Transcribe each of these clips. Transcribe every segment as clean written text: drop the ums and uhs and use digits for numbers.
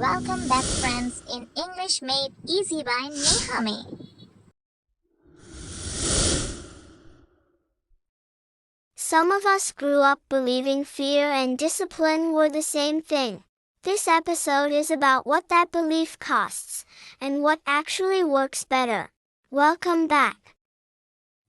Welcome back friends in English Made Easy by Neha. Some of us grew up believing fear and discipline were the same thing. This episode is about what that belief costs and what actually works better. Welcome back.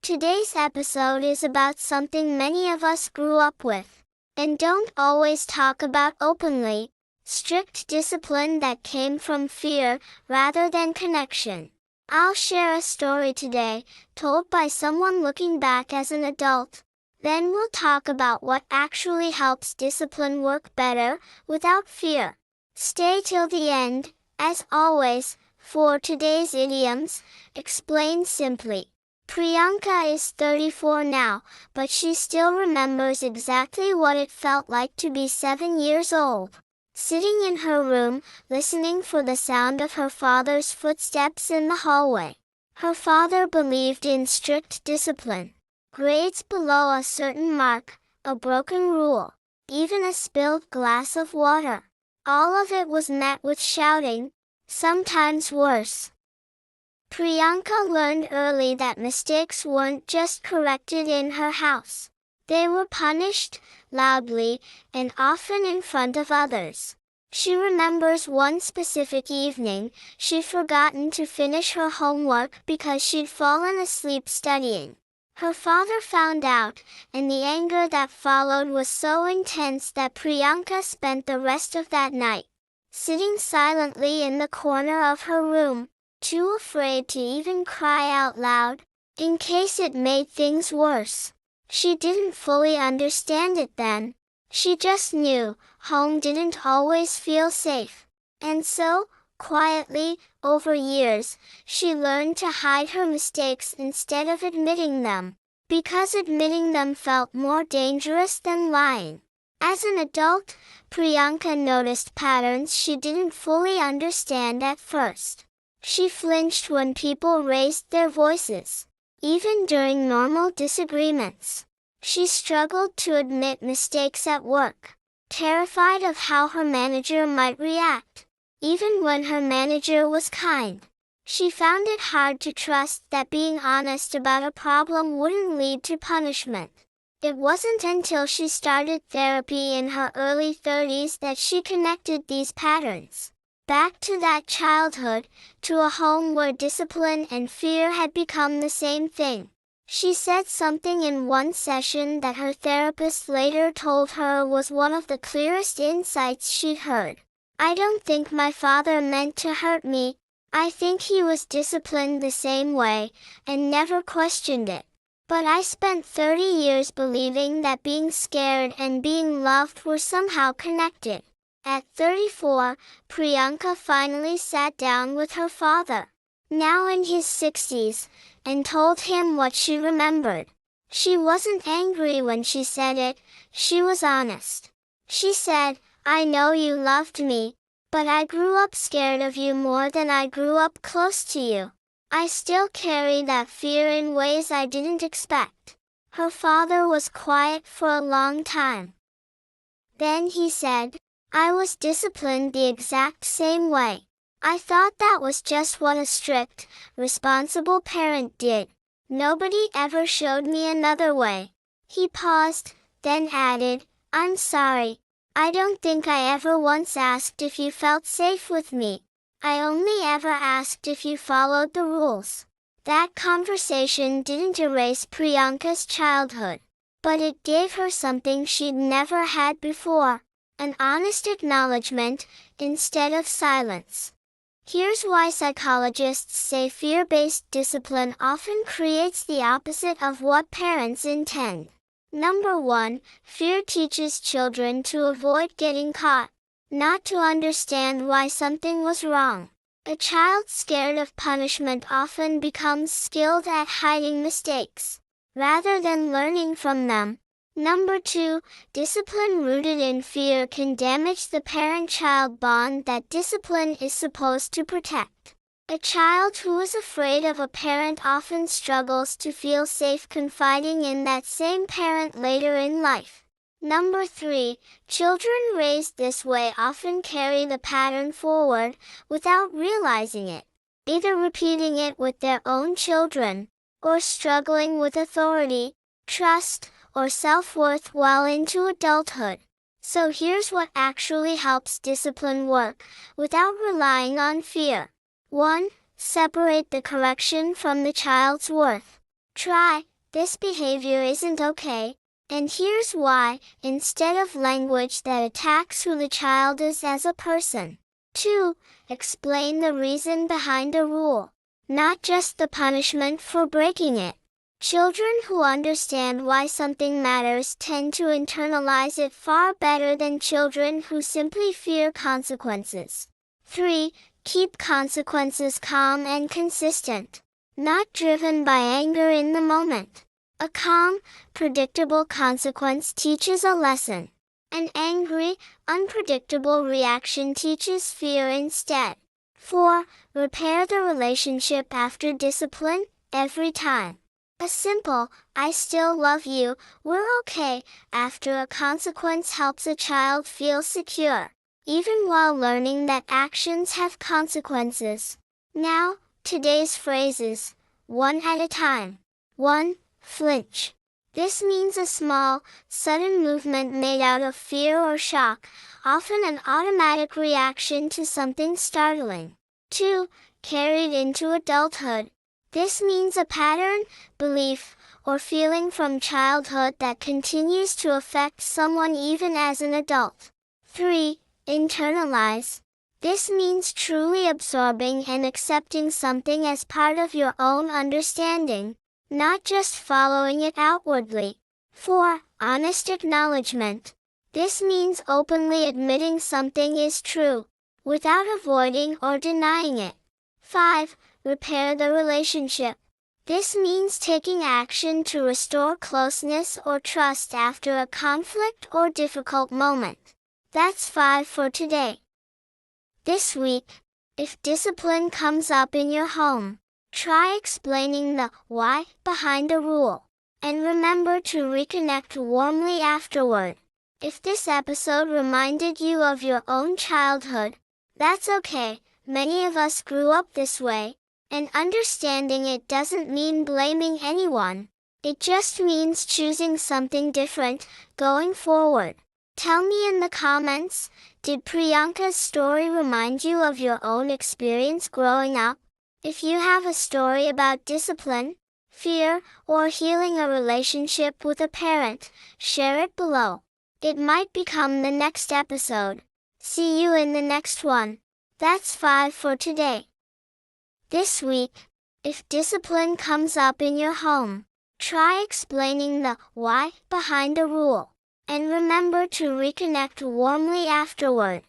Today's episode is about something many of us grew up with and don't always talk about openly: strict discipline that came from fear rather than connection. I'll share a story today, told by someone looking back as an adult. Then we'll talk about what actually helps discipline work better, without fear. Stay till the end, as always, for today's idioms, explained simply. Priyanka is 34 now, but she still remembers exactly what it felt like to be 7 years old. Sitting in her room, listening for the sound of her father's footsteps in the hallway. Her father believed in strict discipline. Grades below a certain mark, a broken rule, even a spilled glass of water. All of it was met with shouting, sometimes worse. Priyanka learned early that mistakes weren't just corrected in her house. They were punished, loudly, and often in front of others. She remembers one specific evening, she'd forgotten to finish her homework because she'd fallen asleep studying. Her father found out, and the anger that followed was so intense that Priyanka spent the rest of that night sitting silently in the corner of her room, too afraid to even cry out loud, in case it made things worse. She didn't fully understand it then. She just knew, home didn't always feel safe. And so, quietly, over years, she learned to hide her mistakes instead of admitting them, because admitting them felt more dangerous than lying. As an adult, Priyanka noticed patterns she didn't fully understand at first. She flinched when people raised their voices, even during normal disagreements. She struggled to admit mistakes at work, terrified of how her manager might react, even when her manager was kind. She found it hard to trust that being honest about a problem wouldn't lead to punishment. It wasn't until she started therapy in her early 30s that she connected these patterns back to that childhood, to a home where discipline and fear had become the same thing. She said something in one session that her therapist later told her was one of the clearest insights she'd heard. "I don't think my father meant to hurt me. I think he was disciplined the same way, and never questioned it. But I spent 30 years believing that being scared and being loved were somehow connected." At 34, Priyanka finally sat down with her father, now in his 60s, and told him what she remembered. She wasn't angry when she said it, she was honest. She said, "I know you loved me, but I grew up scared of you more than I grew up close to you. I still carry that fear in ways I didn't expect." Her father was quiet for a long time. Then he said, "I was disciplined the exact same way. I thought that was just what a strict, responsible parent did. Nobody ever showed me another way." He paused, then added, "I'm sorry. I don't think I ever once asked if you felt safe with me. I only ever asked if you followed the rules." That conversation didn't erase Priyanka's childhood, but it gave her something she'd never had before: an honest acknowledgement, instead of silence. Here's why psychologists say fear-based discipline often creates the opposite of what parents intend. Number 1, fear teaches children to avoid getting caught, not to understand why something was wrong. A child scared of punishment often becomes skilled at hiding mistakes, rather than learning from them. Number 2, discipline rooted in fear can damage the parent-child bond that discipline is supposed to protect. A child who is afraid of a parent often struggles to feel safe confiding in that same parent later in life. Number 3, children raised this way often carry the pattern forward without realizing it, either repeating it with their own children, or struggling with authority, trust, or self-worth well into adulthood. So here's what actually helps discipline work, without relying on fear. 1. Separate the correction from the child's worth. Try, "This behavior isn't okay, and here's why," instead of language that attacks who the child is as a person. 2. Explain the reason behind a rule, not just the punishment for breaking it. Children who understand why something matters tend to internalize it far better than children who simply fear consequences. 3. Keep consequences calm and consistent, not driven by anger in the moment. A calm, predictable consequence teaches a lesson. An angry, unpredictable reaction teaches fear instead. 4. Repair the relationship after discipline, every time. A simple, "I still love you, we're okay," after a consequence helps a child feel secure, even while learning that actions have consequences. Now, today's phrases, one at a time. 1. Flinch. This means a small, sudden movement made out of fear or shock, often an automatic reaction to something startling. 2. Carried into adulthood. This means a pattern, belief, or feeling from childhood that continues to affect someone even as an adult. 3. Internalize. This means truly absorbing and accepting something as part of your own understanding, not just following it outwardly. 4. Honest acknowledgement. This means openly admitting something is true, without avoiding or denying it. 5. Repair the relationship. This means taking action to restore closeness or trust after a conflict or difficult moment. That's 5 for today. This week, if discipline comes up in your home, try explaining the why behind a rule, and remember to reconnect warmly afterward. If this episode reminded you of your own childhood, that's okay. Many of us grew up this way, and understanding it doesn't mean blaming anyone. It just means choosing something different, going forward. Tell me in the comments, did Priyanka's story remind you of your own experience growing up? If you have a story about discipline, fear, or healing a relationship with a parent, share it below. It might become the next episode. See you in the next one. That's 5 for today. This week, if discipline comes up in your home, try explaining the why behind a rule, and remember to reconnect warmly afterward.